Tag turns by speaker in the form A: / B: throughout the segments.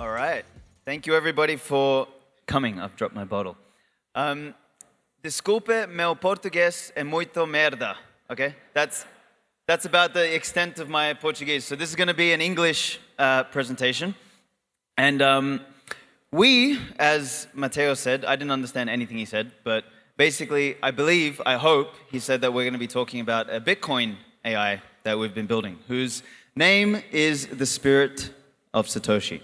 A: All right. Thank you, everybody, for coming. I've dropped my bottle. Desculpe, meu português é muito merda. Okay? That's about the extent of my Portuguese. So this is going to be an English presentation. And we, as Matteo said, I didn't understand anything he said, but basically, I hope, he said that we're going to be talking about a Bitcoin AI that we've been building, whose name is the Spirit of Satoshi.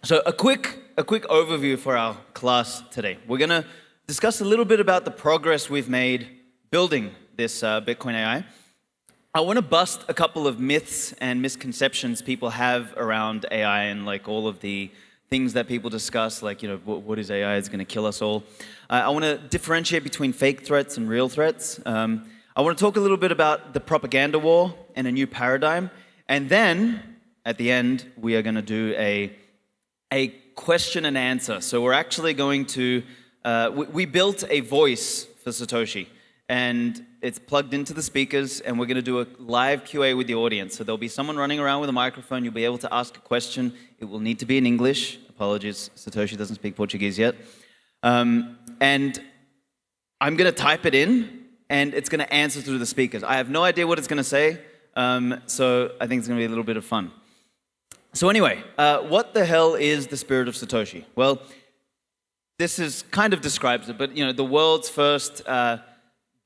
A: So a quick overview for our class today. We're going to discuss a little bit about the progress we've made building this Bitcoin AI. I want to bust a couple of myths and misconceptions people have around AI and like all of the things that people discuss, like, you know, what is AI? It's going to kill us all. I want to differentiate between fake threats and real threats. I want to talk a little bit about the propaganda war and a new paradigm. And then, at the end, we are going to do a question and answer. So we're actually going to, we built a voice for Satoshi. And it's plugged into the speakers, and we're going to do a live QA with the audience. So there'll be someone running around with a microphone. You'll be able to ask a question. It will need to be in English. Apologies, Satoshi doesn't speak Portuguese yet. And I'm going to type it in, and it's going to answer through the speakers. I have no idea what it's going to say, so I think it's going to be a little bit of fun. So anyway, what the hell is the Spirit of Satoshi? Well, this is kind of describes it, but you know, the world's first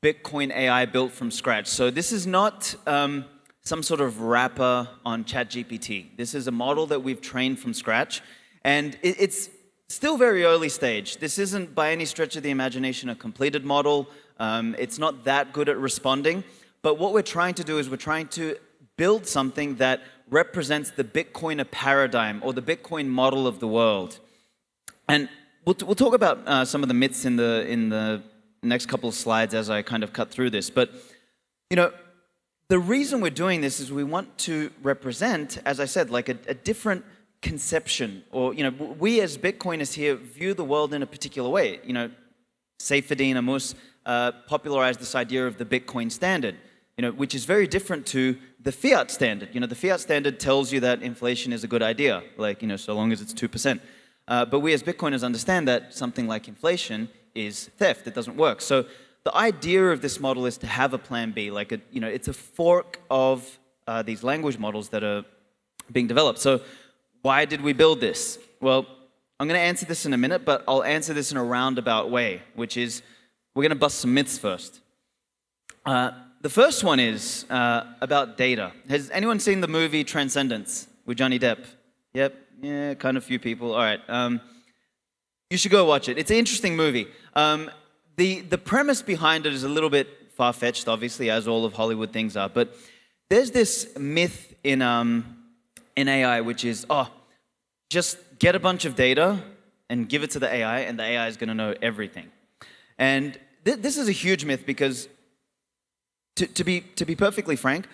A: Bitcoin AI built from scratch. So this is not some sort of wrapper on ChatGPT. This is a model that we've trained from scratch, and it's still very early stage. This isn't by any stretch of the imagination a completed model. It's not that good at responding, but what we're trying to do is we're trying to build something that represents the Bitcoiner paradigm or the Bitcoin model of the world. And we'll talk about some of the myths in the next couple of slides as I kind of cut through this. But, you know, the reason we're doing this is we want to represent, as I said, like a different conception. Or, you know, we as Bitcoiners here view the world in a particular way. You know, Saifedean Ammous popularized this idea of the Bitcoin standard, you know, which is very different to the fiat standard. You know, the fiat standard tells you that inflation is a good idea, like, you know, so long as it's 2%. But we as Bitcoiners understand that something like inflation is theft. It doesn't work. So the idea of this model is to have a plan B, like you know, it's a fork of these language models that are being developed. So why did we build this? Well, I'm going to answer this in a minute, but I'll answer this in a roundabout way, which is we're going to bust some myths first. The first one is about data. Has anyone seen the movie Transcendence with Johnny Depp? Yep. Yeah, kind of few people. All right. You should go watch it. It's an interesting movie. The premise behind it is a little bit far-fetched, obviously, as all of Hollywood things are. But there's this myth in AI, which is, just get a bunch of data and give it to the AI, and the AI is going to know everything. And this is a huge myth because, to be perfectly frank,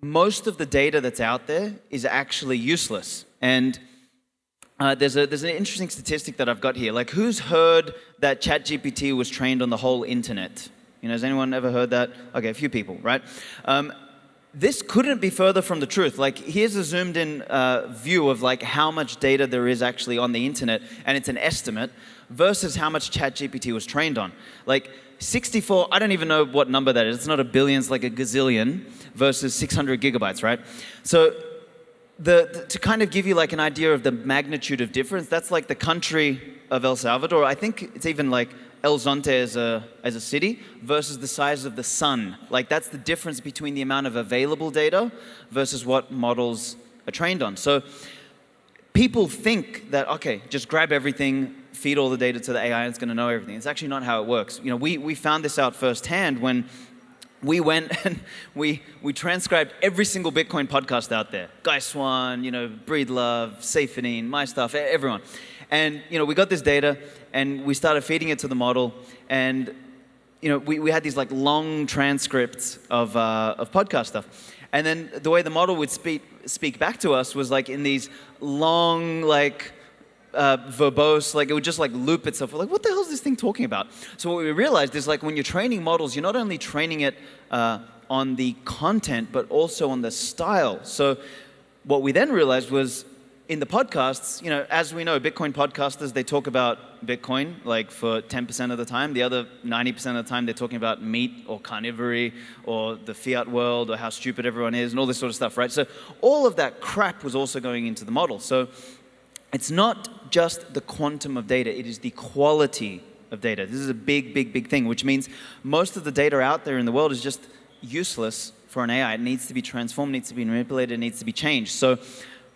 A: most of the data that's out there is actually useless. And there's an interesting statistic that I've got here. Like, who's heard that ChatGPT was trained on the whole internet? You know, has anyone ever heard that? Okay, a few people, right? This couldn't be further from the truth. Like, here's a zoomed-in view of like how much data there is actually on the internet, and it's an estimate, versus how much ChatGPT was trained on. Like, 64, I don't even know what number that is. It's not a billion, it's like a gazillion, versus 600 gigabytes, right? So to kind of give you like an idea of the magnitude of difference, that's like the country of El Salvador. I think it's even like El Zonte as a city versus the size of the sun. Like, that's the difference between the amount of available data versus what models are trained on. So people think that, okay, just grab everything, feed all the data to the AI, and it's going to know everything. It's actually not how it works. You know, we found this out firsthand when we went and we transcribed every single Bitcoin podcast out there. Guy Swan, you know, Breed Love, Saifedean, my stuff, everyone. And, you know, we got this data and we started feeding it to the model. And, you know, we had these like long transcripts of podcast stuff. And then the way the model would speak back to us was like in these long, like, verbose, like it would just like loop itself. We're like, what the hell is this thing talking about? So what we realized is like when you're training models, you're not only training it on the content, but also on the style. So what we then realized was in the podcasts, as we know, Bitcoin podcasters, they talk about Bitcoin like for 10% of the time. The other 90% of the time, they're talking about meat or carnivory or the fiat world or how stupid everyone is and all this sort of stuff, right? So all of that crap was also going into the model. So it's not just the quantum of data, it is the quality of data. This is a big, big, big thing, which means most of the data out there in the world is just useless for an AI. It needs to be transformed, needs to be manipulated, needs to be changed. So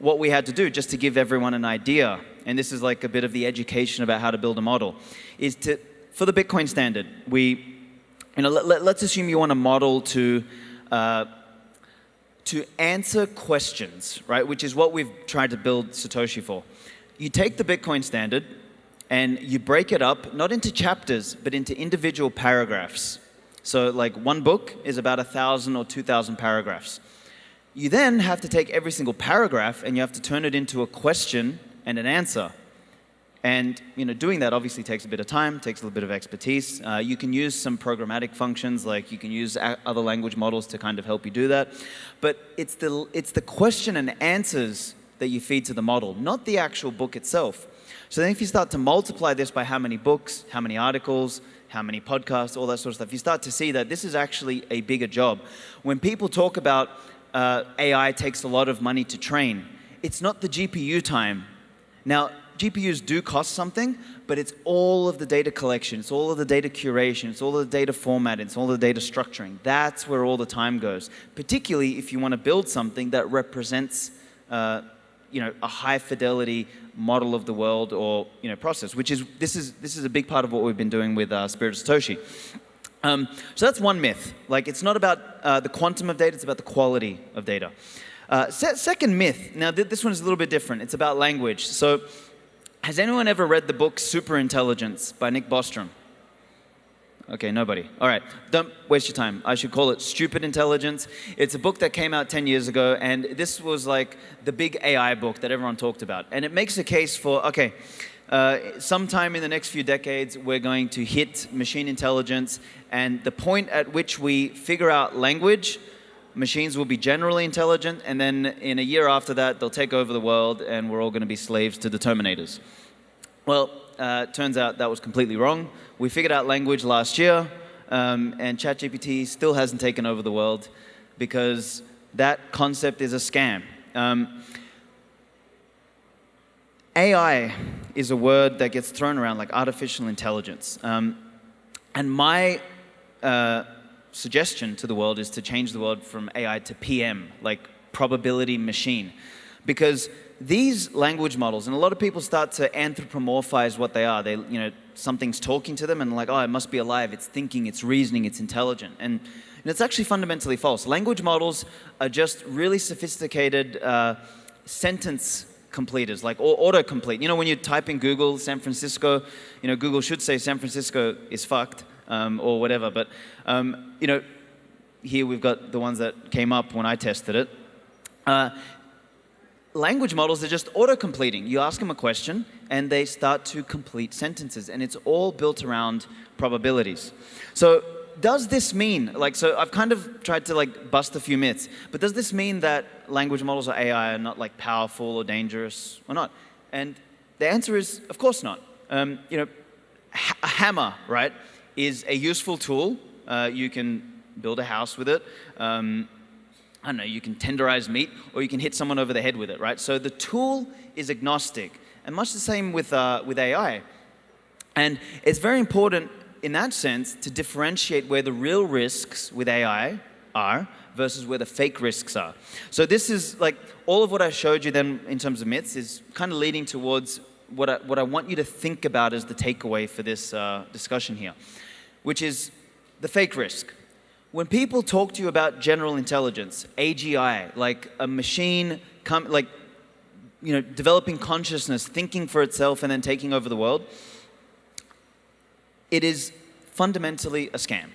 A: what we had to do, just to give everyone an idea, and this is like a bit of the education about how to build a model, is for the Bitcoin standard, let's assume you want a model to answer questions, right? Which is what we've tried to build Satoshi for. You take the Bitcoin standard and you break it up, not into chapters, but into individual paragraphs. So like one book is about 1,000 or 2,000 paragraphs. You then have to take every single paragraph and you have to turn it into a question and an answer. And doing that obviously takes a bit of time, takes a little bit of expertise. You can use some programmatic functions, like you can use other language models to kind of help you do that. But it's the question and answers that you feed to the model, not the actual book itself. So then if you start to multiply this by how many books, how many articles, how many podcasts, all that sort of stuff, you start to see that this is actually a bigger job. When people talk about AI takes a lot of money to train, it's not the GPU time. Now, GPUs do cost something, but it's all of the data collection, it's all of the data curation, it's all of the data formatting, it's all the data structuring. That's where all the time goes, particularly if you want to build something that represents a high fidelity model of the world or process, which is this is a big part of what we've been doing with Spirit of Satoshi. So that's one myth. Like, it's not about the quantum of data, it's about the quality of data. Second myth, now this one is a little bit different. It's about language. So has anyone ever read the book Superintelligence by Nick Bostrom? Okay, nobody. All right, don't waste your time. I should call it Stupid Intelligence. It's a book that came out 10 years ago, and this was like the big AI book that everyone talked about. And it makes a case for, okay, sometime in the next few decades, we're going to hit machine intelligence, and the point at which we figure out language, machines will be generally intelligent, and then in a year after that, they'll take over the world, and we're all going to be slaves to the Terminators. Well, turns out that was completely wrong. We figured out language last year, and ChatGPT still hasn't taken over the world because that concept is a scam. AI is a word that gets thrown around like artificial intelligence. And my suggestion to the world is to change the world from AI to PM, like probability machine. Because these language models, and a lot of people start to anthropomorphize what they are. Something's talking to them and like, oh, it must be alive, it's thinking, it's reasoning, it's intelligent. And it's actually fundamentally false. Language models are just really sophisticated sentence completers, like autocomplete. When you type in Google, San Francisco, Google should say San Francisco is fucked, or whatever. But, here we've got the ones that came up when I tested it. Language models are just auto-completing. You ask them a question, and they start to complete sentences, and it's all built around probabilities. So does this mean, so I've kind of tried to bust a few myths, but does this mean that language models or AI are not powerful or dangerous or not? And the answer is, of course not. A hammer, right, is a useful tool. You can build a house with it. I don't know, you can tenderize meat, or you can hit someone over the head with it, right? So the tool is agnostic, and much the same with AI. And it's very important in that sense to differentiate where the real risks with AI are versus where the fake risks are. So this is all of what I showed you then in terms of myths is kind of leading towards what I want you to think about as the takeaway for this discussion here, which is the fake risk. When people talk to you about general intelligence, AGI, like a machine, developing consciousness, thinking for itself, and then taking over the world, it is fundamentally a scam.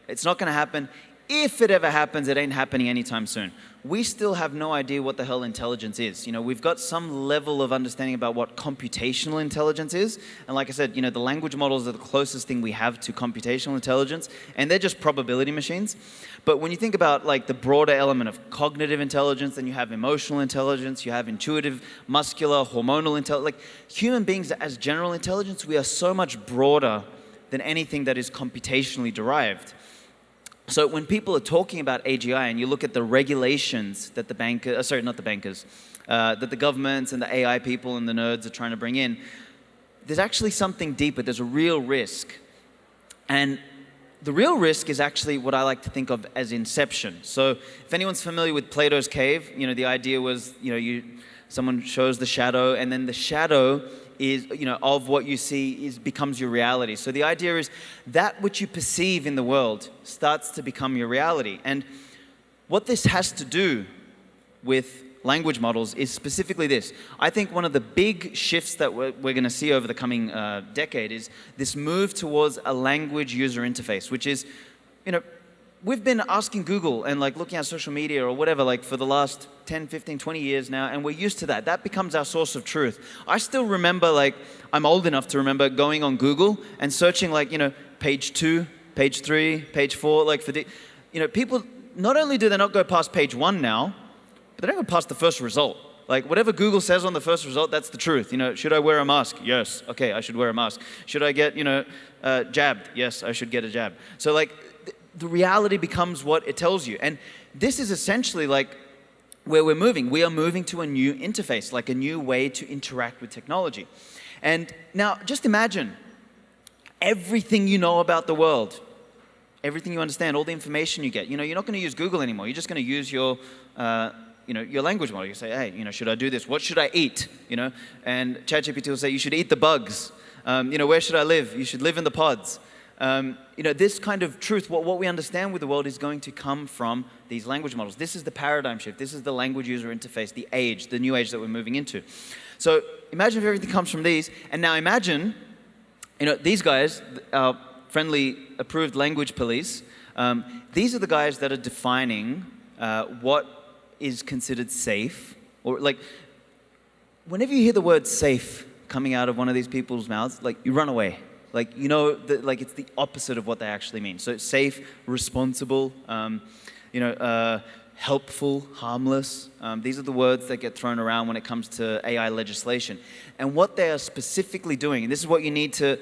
A: It's not going to happen. if it ever happens, it ain't happening anytime soon. We still have no idea what the hell intelligence is. We've got some level of understanding about what computational intelligence is. And like I said, the language models are the closest thing we have to computational intelligence, and they're just probability machines. But when you think about like the broader element of cognitive intelligence, then you have emotional intelligence, you have intuitive, muscular, hormonal intelligence. Like human beings as general intelligence, we are so much broader than anything that is computationally derived. So when people are talking about AGI and you look at the regulations that that the governments and the AI people and the nerds are trying to bring in, there's actually something deeper. There's a real risk. And the real risk is actually what I like to think of as inception. So if anyone's familiar with Plato's cave, the idea was, someone shows the shadow, and then the shadow is, of what you see becomes your reality. So the idea is that which you perceive in the world starts to become your reality. And what this has to do with language models is specifically this. I think one of the big shifts that we're going to see over the coming decade is this move towards a language user interface, which is, we've been asking Google and like looking at social media or whatever like for the last 10, 15, 20 years now, and we're used to that. That becomes our source of truth. I still remember, like, I'm old enough to remember going on Google and searching like, page 2, page 3, page 4, like for the, people, not only do they not go past page 1 now, but they don't go past the first result. Like whatever Google says on the first result, that's the truth. Should I wear a mask? Yes. Okay, I should wear a mask. Should I get, jabbed? Yes, I should get a jab. So like, the reality becomes what it tells you. And this is essentially like where we're moving. We are moving to a new interface, like a new way to interact with technology. And now just imagine everything you know about the world, everything you understand, all the information you get. You're not going to use Google anymore. You're just going to use your language model. You say, hey, should I do this? What should I eat? And ChatGPT will say, you should eat the bugs. Where should I live? You should live in the pods. This kind of truth, what we understand with the world is going to come from these language models. This is the paradigm shift. This is the language user interface, the new age that we're moving into. So imagine if everything comes from these, and now imagine, these guys, our friendly approved language police, these are the guys that are defining what is considered safe, or like, whenever you hear the word safe coming out of one of these people's mouths, like you run away. Like, like it's the opposite of what they actually mean. So it's safe, responsible, helpful, harmless. These are the words that get thrown around when it comes to AI legislation. And what they are specifically doing, and this is what you need to,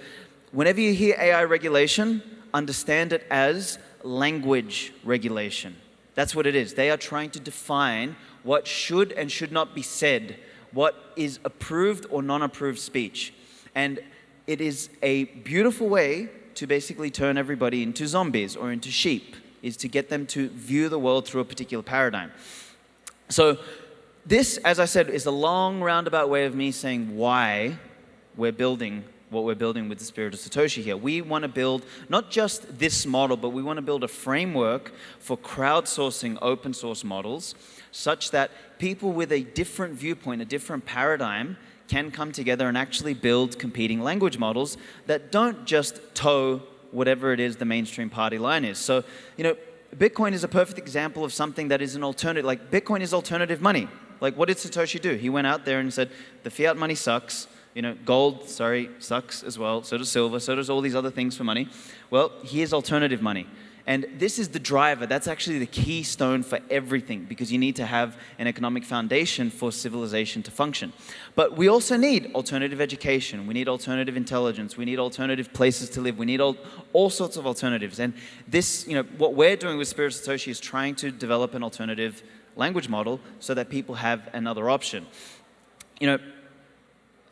A: whenever you hear AI regulation, understand it as language regulation. That's what it is. They are trying to define what should and should not be said, what is approved or non-approved speech. And it is a beautiful way to basically turn everybody into zombies or into sheep, is to get them to view the world through a particular paradigm. So this, as I said, is a long roundabout way of me saying why we're building what we're building with the Spirit of Satoshi here. We want to build not just this model, but we want to build a framework for crowdsourcing open source models such that people with a different viewpoint, a different paradigm, can come together and actually build competing language models that don't just toe whatever it is the mainstream party line is. So, Bitcoin is a perfect example of something that is an alternative. Like, Bitcoin is alternative money. Like, what did Satoshi do? He went out there and said, the fiat money sucks. Gold, sucks as well. So does silver. So does all these other things for money. Well, here's alternative money. And this is the driver. That's actually the keystone for everything, because you need to have an economic foundation for civilization to function. But we also need alternative education. We need alternative intelligence. We need alternative places to live. We need all sorts of alternatives. And this, what we're doing with Spirit of Satoshi is trying to develop an alternative language model so that people have another option.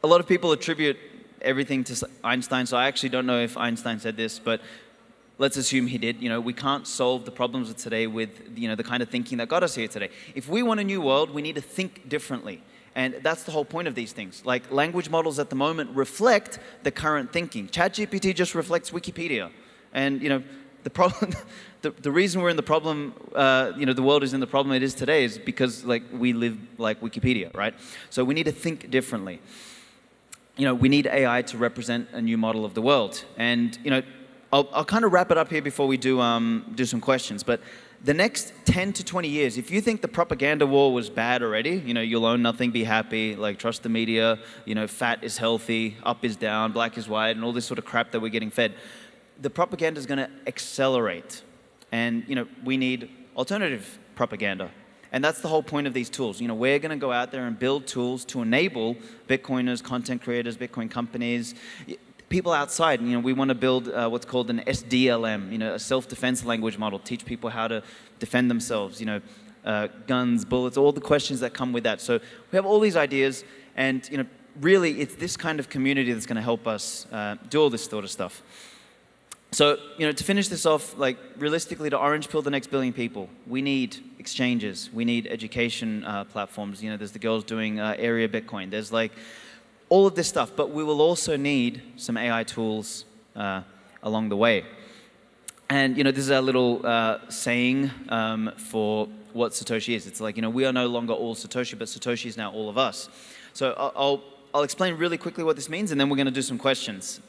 A: A lot of people attribute everything to Einstein, so I actually don't know if Einstein said this, but let's assume he did. We can't solve the problems of today with, the kind of thinking that got us here today. If we want a new world, we need to think differently. And that's the whole point of these things. Like, language models at the moment reflect the current thinking. ChatGPT just reflects Wikipedia. And, the problem, the reason we're in the problem, the world is in the problem it is today is because, like, we live like Wikipedia, right? So we need to think differently. We need AI to represent a new model of the world. And, I'll kind of wrap it up here before we do some questions. But the next 10 to 20 years, if you think the propaganda war was bad already, you'll own nothing, be happy, like trust the media, fat is healthy, up is down, black is white, and all this sort of crap that we're getting fed, the propaganda is going to accelerate. And, we need alternative propaganda. And that's the whole point of these tools. We're going to go out there and build tools to enable Bitcoiners, content creators, Bitcoin companies, people outside. We want to build what's called an SDLM, a self-defense language model, teach people how to defend themselves, guns, bullets, all the questions that come with that. So we have all these ideas, and really it's this kind of community that's going to help us do all this sort of stuff. So, to finish this off, like realistically, to orange pill the next billion people, we need exchanges, we need education platforms. There's the girls doing area Bitcoin. There's like all of this stuff, but we will also need some AI tools along the way. And this is our little saying for what Satoshi is. It's like we are no longer all Satoshi, but Satoshi is now all of us. So I'll explain really quickly what this means, and then we're going to do some questions.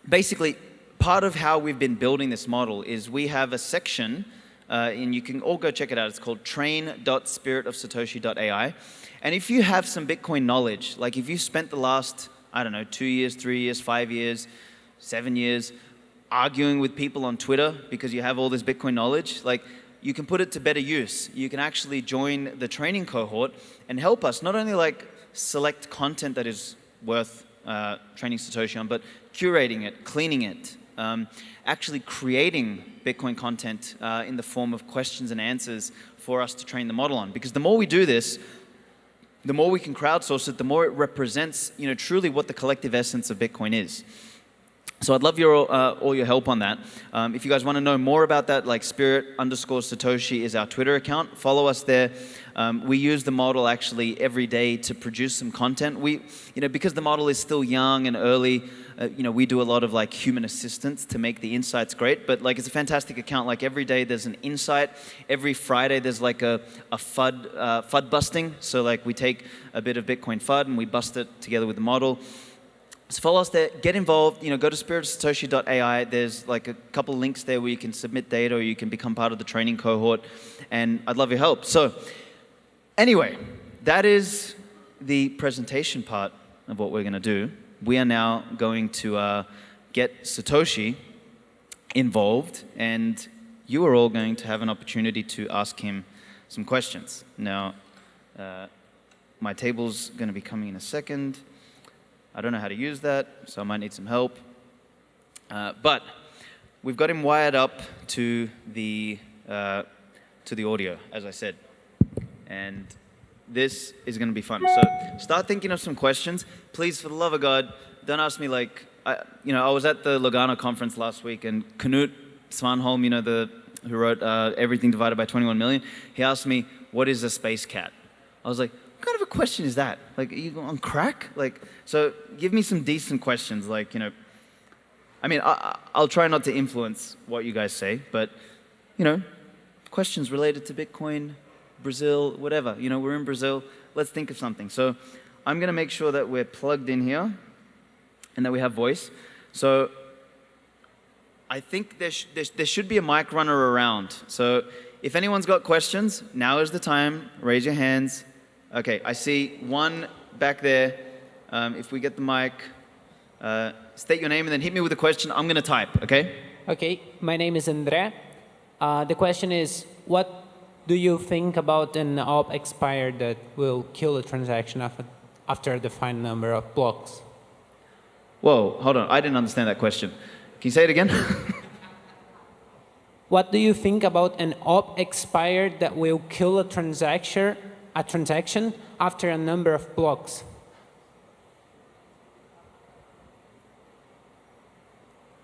A: Basically, part of how we've been building this model is we have a section, and you can all go check it out. It's called train.spiritofsatoshi.ai. And if you have some Bitcoin knowledge, like if you spent the last, 2 years, 3 years, 5 years, 7 years, arguing with people on Twitter because you have all this Bitcoin knowledge, like you can put it to better use. You can actually join the training cohort and help us not only like select content that is worth training Satoshi on, but curating it, cleaning it, actually creating Bitcoin content in the form of questions and answers for us to train the model on. Because the more we do this, the more we can crowdsource it, the more it represents, truly what the collective essence of Bitcoin is. So I'd love all your help on that. If you guys want to know more about that, like spirit_Satoshi is our Twitter account. Follow us there. We use the model actually every day to produce some content. Because the model is still young and early, we do a lot of like human assistance to make the insights great. But like it's a fantastic account. Like every day there's an insight. Every Friday there's like a FUD busting. So like we take a bit of Bitcoin FUD and we bust it together with the model. So follow us there, get involved, go to spiritofsatoshi.ai. There's like a couple links there where you can submit data or you can become part of the training cohort, and I'd love your help. So anyway, that is the presentation part of what we're going to do. We are now going to get Satoshi involved, and you are all going to have an opportunity to ask him some questions. Now, my table's going to be coming in a second. I don't know how to use that, so I might need some help. But we've got him wired up to the audio, as I said. And this is going to be fun. So start thinking of some questions. Please, for the love of God, don't ask me like, I was at the Lugano conference last week, and Knut Svanholm, who wrote Everything Divided by 21 Million, he asked me, what is a space cat? I was like, what kind of a question is that? Like, are you on crack? Like, so give me some decent questions. Like, I'll try not to influence what you guys say, but, questions related to Bitcoin, Brazil, whatever. We're in Brazil. Let's think of something. So I'm going to make sure that we're plugged in here and that we have voice. So I think there should be a mic runner around. So if anyone's got questions, now is the time. Raise your hands. Okay, I see one back there. If we get the mic, state your name and then hit me with a question. I'm going to type, okay?
B: Okay, my name is Andre. The question is, what do you think about an op expire that will kill a transaction after a defined number of blocks?
A: Whoa, hold on. I didn't understand that question. Can you say it again?
B: What do you think about an op expired that will kill a transaction after a number of blocks?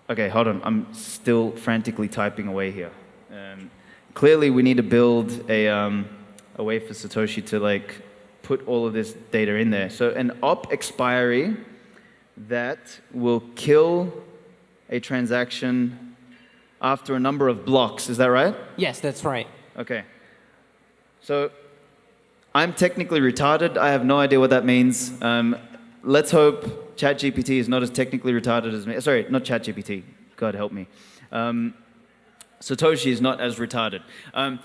A: Okay, hold on. I'm still frantically typing away here. Clearly, we need to build a way for Satoshi to like put all of this data in there. So an op expiry that will kill a transaction after a number of blocks. Is that right?
B: Yes, that's right.
A: Okay. So I'm technically retarded. I have no idea what that means. Let's hope ChatGPT is not as technically retarded as me. Sorry, not ChatGPT. God help me. Satoshi is not as retarded.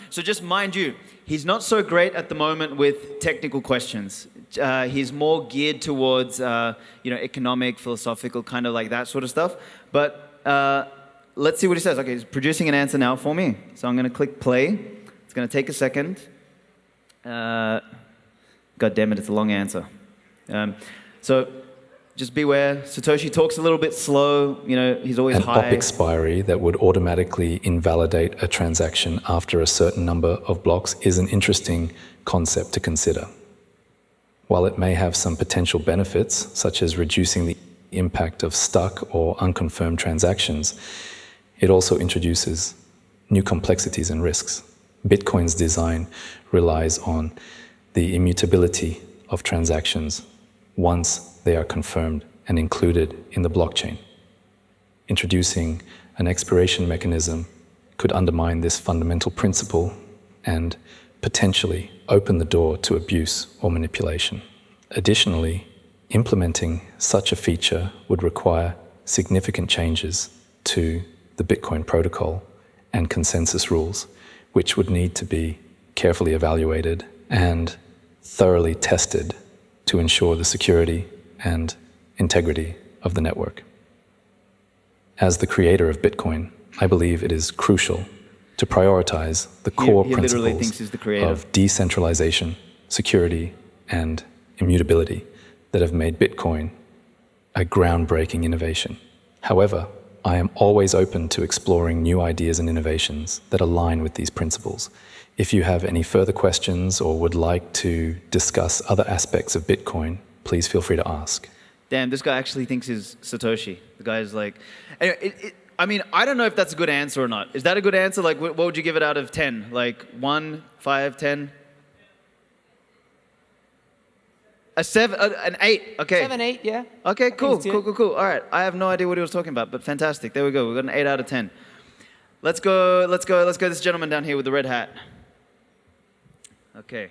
A: So just mind you, he's not so great at the moment with technical questions. He's more geared towards, economic, philosophical, kind of like that sort of stuff. But let's see what he says. Okay, he's producing an answer now for me. So I'm going to click play. It's going to take a second. God damn it, it's a long answer. So just beware. Satoshi talks a little bit slow. He's always high.
C: An op expiry that would automatically invalidate a transaction after a certain number of blocks is an interesting concept to consider. While it may have some potential benefits, such as reducing the impact of stuck or unconfirmed transactions, it also introduces new complexities and risks. Bitcoin's design relies on the immutability of transactions once they are confirmed and included in the blockchain. Introducing an expiration mechanism could undermine this fundamental principle and potentially open the door to abuse or manipulation. Additionally, implementing such a feature would require significant changes to the Bitcoin protocol and consensus rules, which would need to be carefully evaluated and thoroughly tested to ensure the security and integrity of the network. As the creator of Bitcoin, I believe it is crucial to prioritize the core principles of decentralization, security, and immutability that have made Bitcoin a groundbreaking innovation. However, I am always open to exploring new ideas and innovations that align with these principles. If you have any further questions or would like to discuss other aspects of Bitcoin, please feel free to ask.
A: Damn, this guy actually thinks he's Satoshi. The guy's like... Anyway, I don't know if that's a good answer or not. Is that a good answer? Like, what would you give it out of 10? Like 1, 5, 10? A 7, an 8. Okay.
B: 7, 8, yeah.
A: Okay, cool. All right. I have no idea what he was talking about, but fantastic. There we go. We got an 8 out of 10. Let's go. This gentleman down here with the red hat. Okay.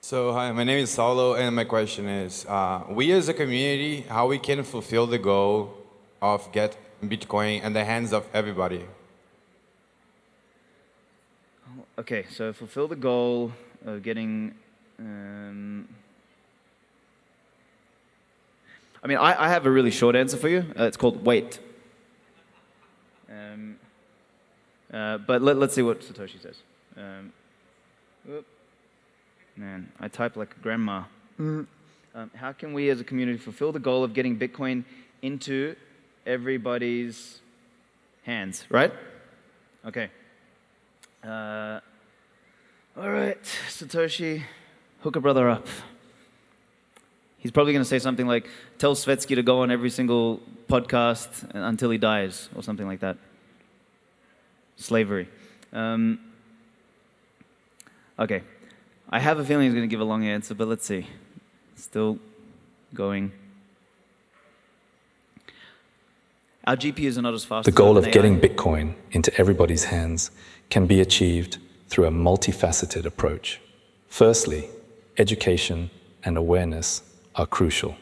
D: So hi, my name is Saulo, and my question is, we as a community, how we can fulfill the goal of get Bitcoin in the hands of everybody?
A: Okay, so fulfill the goal of getting... I have a really short answer for you. It's called wait. But let's see what Satoshi says. Man, I type like a grandma. How can we as a community fulfill the goal of getting Bitcoin into everybody's hands, right? Okay. All right, Satoshi, hook a brother up. He's probably going to say something like, tell Svetski to go on every single podcast until he dies, or something like that. Slavery. Okay. I have a feeling he's going to give a long answer, but let's see. Still going. Our GPUs are not as fast.
C: The goal of getting Bitcoin into everybody's hands can be achieved through a multifaceted approach. Firstly, education and awareness are crucial.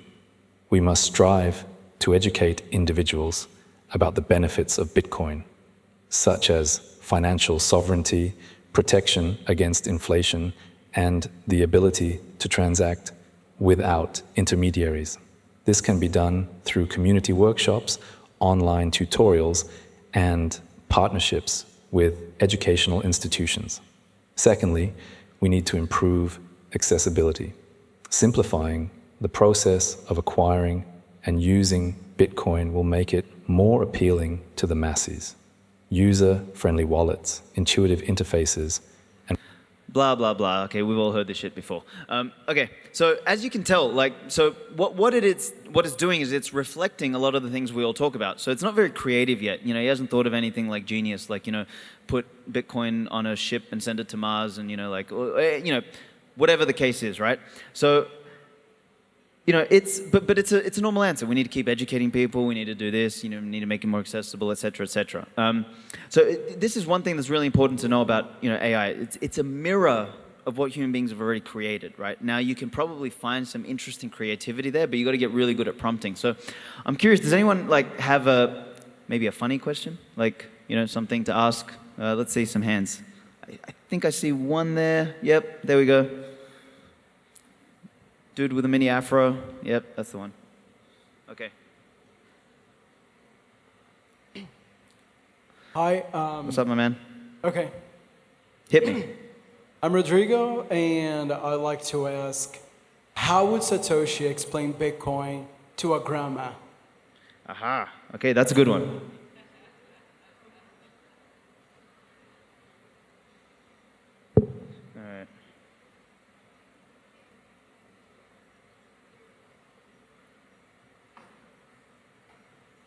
C: We must strive to educate individuals about the benefits of Bitcoin, such as financial sovereignty, protection against inflation, and the ability to transact without intermediaries. This can be done through community workshops, online tutorials, and partnerships with educational institutions. Secondly, we need to improve accessibility. Simplifying the process of acquiring and using Bitcoin will make it more appealing to the masses. User-friendly wallets, intuitive interfaces, and
A: blah, blah, blah. Okay, we've all heard this shit before. Okay, so as you can tell, what it's doing is it's reflecting a lot of the things we all talk about. So it's not very creative yet. He hasn't thought of anything like genius, put Bitcoin on a ship and send it to Mars and, whatever the case is, right? So, it's a normal answer. We need to keep educating people. We need to do this. We need to make it more accessible, et cetera, et cetera. So this is one thing that's really important to know about, AI. It's a mirror of what human beings have already created, right? Now you can probably find some interesting creativity there, but you got to get really good at prompting. So I'm curious, does anyone like have maybe a funny question? Like, you know, something to ask? Let's see some hands. I think I see one there. Yep, there we go. Dude with a mini afro. Yep, that's the one. Okay.
E: Hi.
A: What's up, my man?
E: Okay.
A: Hit me.
E: I'm Rodrigo, and I'd like to ask, how would Satoshi explain Bitcoin to a grandma?
A: Aha. Okay, that's a good one.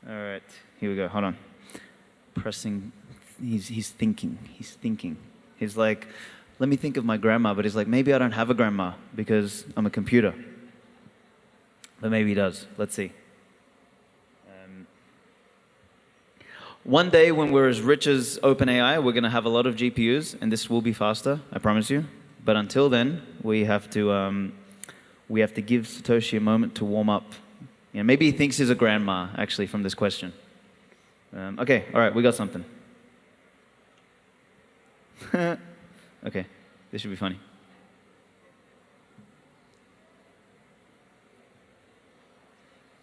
A: All right, here we go. Hold on. Pressing. He's thinking. He's like, let me think of my grandma, but he's like, maybe I don't have a grandma because I'm a computer. But maybe he does. Let's see. One day when we're as rich as OpenAI, we're going to have a lot of GPUs, and this will be faster, I promise you. But until then, we have to give Satoshi a moment to warm up. You know, maybe he thinks he's a grandma, actually, from this question. Okay, all right, we got something. Okay, this should be funny.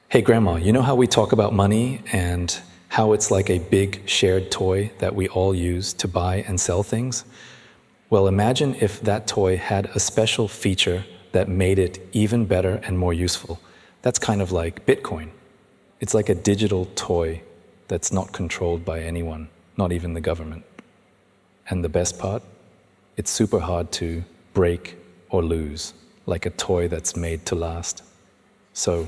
C: Hey, Grandma, you know how we talk about money and how it's like a big shared toy that we all use to buy and sell things? Well, imagine if that toy had a special feature that made it even better and more useful. That's kind of like Bitcoin. It's like a digital toy that's not controlled by anyone, not even the government. And the best part? It's super hard to break or lose, like a toy that's made to last. So,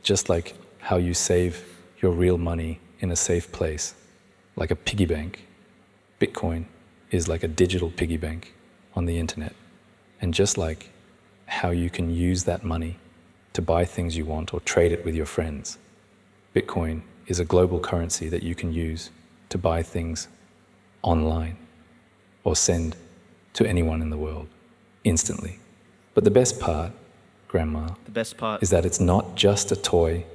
C: just like how you save your real money in a safe place, like a piggy bank, Bitcoin is like a digital piggy bank on the internet. And just like how you can use that money to buy things you want or trade it with your friends, Bitcoin is a global currency that you can use to buy things online or send to anyone in the world instantly. But the best part, Grandma, is that it's not just a toy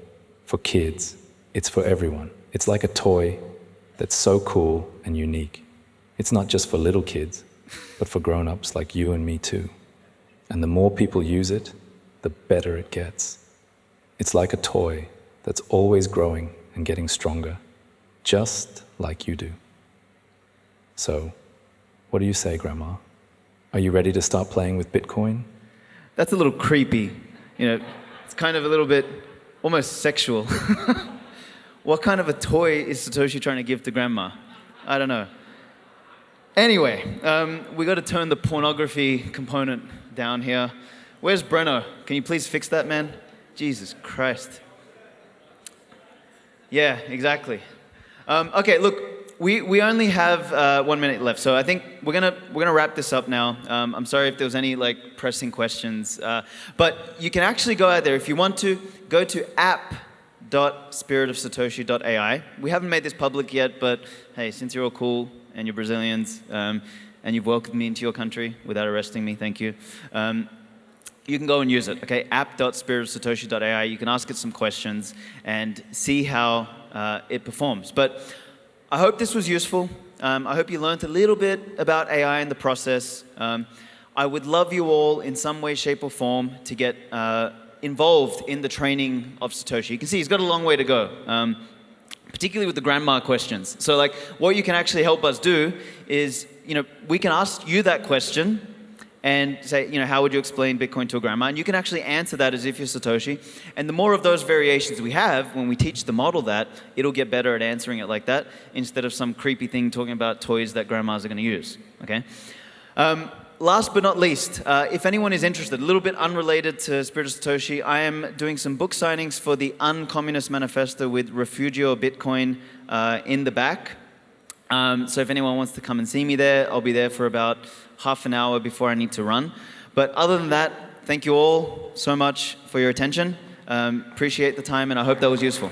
C: for kids, it's for everyone. It's like a toy that's so cool and unique. It's not just for little kids, but for grown-ups like you and me too. And the more people use it, the better it gets. It's like a toy that's always growing and getting stronger, just like you do. So, what do you say, Grandma? Are you ready to start playing with Bitcoin?
A: That's a little creepy. You know, it's kind of a little bit almost sexual. What kind of a toy is Satoshi trying to give to Grandma? I don't know. Anyway, we got to turn the pornography component down here. Where's Breno? Can you please fix that, man? Jesus Christ. Yeah, exactly. Okay, look, we only have 1 minute left, so I think we're gonna wrap this up now. I'm sorry if there was any like pressing questions, but you can actually go out there if you want to. Go to app.spiritofsatoshi.ai. We haven't made this public yet, but hey, since you're all cool and you're Brazilians and you've welcomed me into your country without arresting me, thank you. You can go and use it, okay? app.spiritofsatoshi.ai. You can ask it some questions and see how it performs. But I hope this was useful. I hope you learned a little bit about AI in the process. I would love you all in some way, shape, or form to get involved in the training of Satoshi. You can see he's got a long way to go, particularly with the grandma questions. So like, what you can actually help us do is, you know, we can ask you that question and say, you know, how would you explain Bitcoin to a grandma? And you can actually answer that as if you're Satoshi. And the more of those variations we have, when we teach the model that, it'll get better at answering it like that, instead of some creepy thing talking about toys that grandmas are going to use, okay? Last but not least, if anyone is interested, a little bit unrelated to Spirit of Satoshi, I am doing some book signings for the Uncommunist Manifesto with Refugio Bitcoin in the back. So if anyone wants to come and see me there, I'll be there for about half an hour before I need to run. But other than that, thank you all so much for your attention. Appreciate the time, and I hope that was useful.